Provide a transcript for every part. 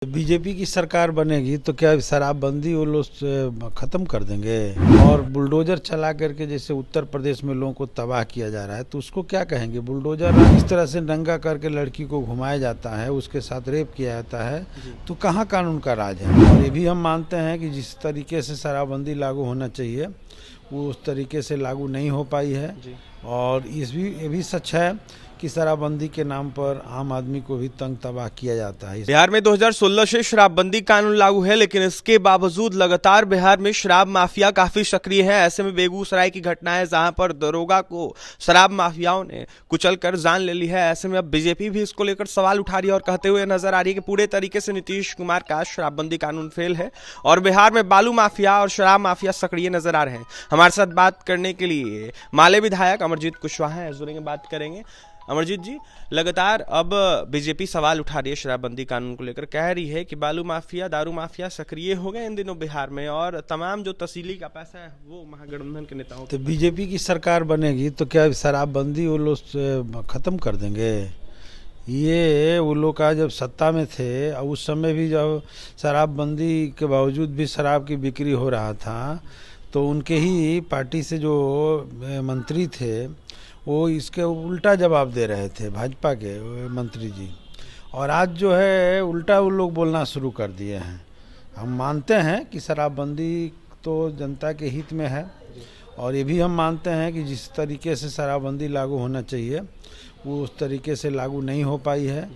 BJP की सरकार बनेगी तो क्या शराबबंदी वो लोग खत्म कर देंगे? और बुलडोजर चला करके जैसे उत्तर प्रदेश में लोगों को तबाह किया जा रहा है तो उसको क्या कहेंगे? बुलडोजर इस तरह से नंगा करके लड़की को घुमाया जाता है, उसके साथ रेप किया जाता है, तो कहाँ कानून का राज है? और ये भी हम मानते हैं कि जिस तरीके से शराबबंदी लागू होना चाहिए वो उस तरीके से लागू नहीं हो पाई है। और ये भी सच है कि शराबबंदी के नाम पर आम आदमी को भी तंग तबाह किया जाता है। बिहार में 2016 से शराबबंदी कानून लागू है, लेकिन इसके बावजूद लगातार बिहार में शराब माफिया काफी सक्रिय है। ऐसे में बेगूसराय की घटना है जहां पर दरोगा को शराब माफियाओं ने कुचलकर जान ले ली है। ऐसे में अब बीजेपी भी इसको लेकर सवाल उठा रही है और कहते हुए नजर आ रही है कि पूरे तरीके से नीतीश कुमार का शराबबंदी कानून फेल है और बिहार में बालू माफिया और शराब माफिया सक्रिय नजर आ रहे हैं। हमारे साथ बात करने के लिए माले विधायक अमरजीत कुशवाहा हैं, जुड़ेंगे, बात करेंगे। अमरजीत जी, लगातार अब बीजेपी सवाल उठा रही है शराबबंदी कानून को लेकर, कह रही है कि बालू माफिया, दारू माफिया सक्रिय हो गए इन दिनों बिहार में और तमाम जो तसीली का पैसा है वो महागठबंधन के नेताओं। तो बीजेपी की सरकार बनेगी तो क्या शराबबंदी वो लोग खत्म कर देंगे? ये वो लोग का जब सत्ता में थे और उस समय भी जब शराबबंदी के बावजूद भी शराब की बिक्री हो रहा था तो उनके ही पार्टी से जो मंत्री थे वो इसके उल्टा जवाब दे रहे थे, भाजपा के मंत्री जी। और आज जो है उल्टा वो लोग बोलना शुरू कर दिए हैं। हम मानते हैं कि शराबबंदी तो जनता के हित में है और ये भी हम मानते हैं कि जिस तरीके से शराबबंदी लागू होना चाहिए वो उस तरीके से लागू नहीं हो पाई है।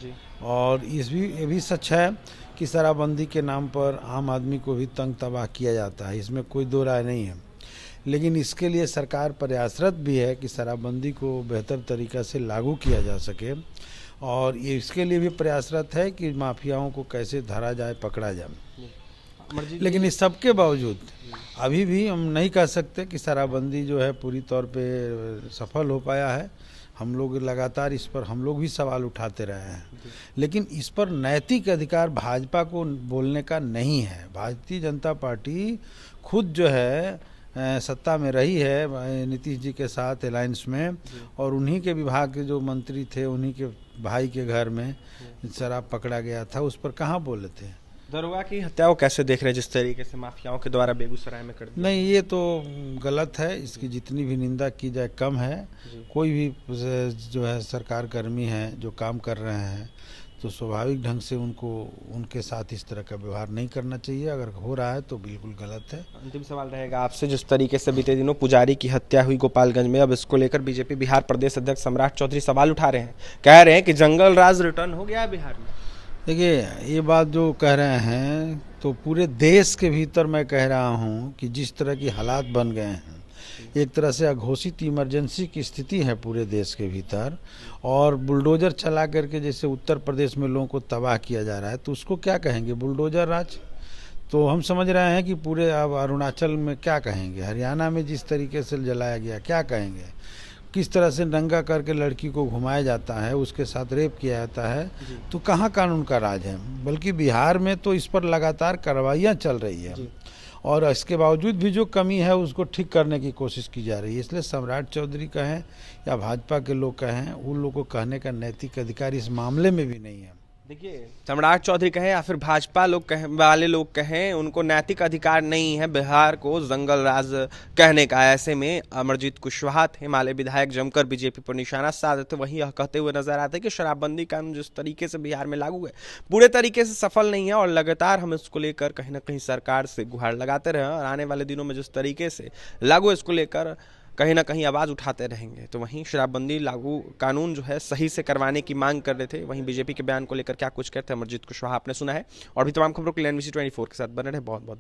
और ये भी सच है कि शराबबंदी के नाम पर आम आदमी को भी तंग तबाह किया जाता है, इसमें कोई दो राय नहीं है। लेकिन इसके लिए सरकार प्रयासरत भी है कि शराबबंदी को बेहतर तरीक़ा से लागू किया जा सके और ये इसके लिए भी प्रयासरत है कि माफियाओं को कैसे धरा जाए, पकड़ा जाए। लेकिन इस सब के बावजूद अभी भी हम नहीं कह सकते कि शराबबंदी जो है पूरी तौर पे सफल हो पाया है। हम लोग लगातार इस पर हम लोग भी सवाल उठाते रहे हैं, लेकिन इस पर नैतिक अधिकार भाजपा को बोलने का नहीं है। भारतीय जनता पार्टी खुद जो है सत्ता में रही है नीतीश जी के साथ अलायंस में, और उन्हीं के विभाग के जो मंत्री थे उन्हीं के भाई के घर में शराब पकड़ा गया था, उस पर कहाँ बोले थे? दरोगा की हत्या को कैसे देख रहे हैं जिस तरीके से माफियाओं के द्वारा बेगूसराय में कर दिया? नहीं, ये तो गलत है, इसकी जितनी भी निंदा की जाए कम है। कोई भी जो है सरकार कर्मी है जो काम कर रहे हैं तो स्वाभाविक ढंग से उनको उनके साथ इस तरह का व्यवहार नहीं करना चाहिए। अगर हो रहा है तो बिल्कुल गलत है। अंतिम सवाल रहेगा आपसे, जिस तरीके से बीते दिनों पुजारी की हत्या हुई गोपालगंज में, अब इसको लेकर बीजेपी बिहार प्रदेश अध्यक्ष सम्राट चौधरी सवाल उठा रहे हैं, कह रहे हैं कि जंगल राज रिटर्न हो गया है बिहार में। देखिए, ये बात जो कह रहे हैं तो पूरे देश के भीतर मैं कह रहा हूँ कि जिस तरह की हालात बन गए हैं, एक तरह से अघोषित इमरजेंसी की स्थिति है पूरे देश के भीतर, और बुलडोजर चला करके जैसे उत्तर प्रदेश में लोगों को तबाह किया जा रहा है तो उसको क्या कहेंगे? बुलडोजर राज। तो हम समझ रहे हैं कि पूरे अब अरुणाचल में क्या कहेंगे, हरियाणा में जिस तरीके से जलाया गया क्या कहेंगे, किस तरह से नंगा करके लड़की को घुमाया जाता है, उसके साथ रेप किया जाता है, तो कहाँ कानून का राज है? बल्कि बिहार में तो इस पर लगातार कार्रवाइयाँ चल रही है और इसके बावजूद भी जो कमी है उसको ठीक करने की कोशिश की जा रही है। इसलिए सम्राट चौधरी कहें या भाजपा के लोग कहें, उन लोगों को कहने का नैतिक अधिकार इस मामले में भी नहीं है। देखिए, सम्राट चौधरी कहें या फिर भाजपा लोग कहें, वाले लोग कहें, उनको नैतिक अधिकार नहीं है बिहार को जंगल राज कहने का। ऐसे में अमरजीत कुशवाहा थे, माले विधायक, जमकर बीजेपी पर निशाना साधे थे। वहीं यह कहते हुए नजर आते हैं कि शराबबंदी कानून जिस तरीके से बिहार में लागू है पूरे तरीके से सफल नहीं है और लगातार हम इसको लेकर कहीं ना कहीं सरकार से गुहार लगाते रहे और आने वाले दिनों में जिस तरीके से लागू इसको लेकर कहीं ना कहीं आवाज़ उठाते रहेंगे। तो वहीं शराबबंदी लागू कानून जो है सही से करवाने की मांग कर रहे थे। वहीं बीजेपी के बयान को लेकर क्या कुछ कहते हैं अमरजीत कुशवाहा आपने सुना है। और भी तमाम खबरों के लिए NBC 24 के साथ बने रहे। बहुत बहुत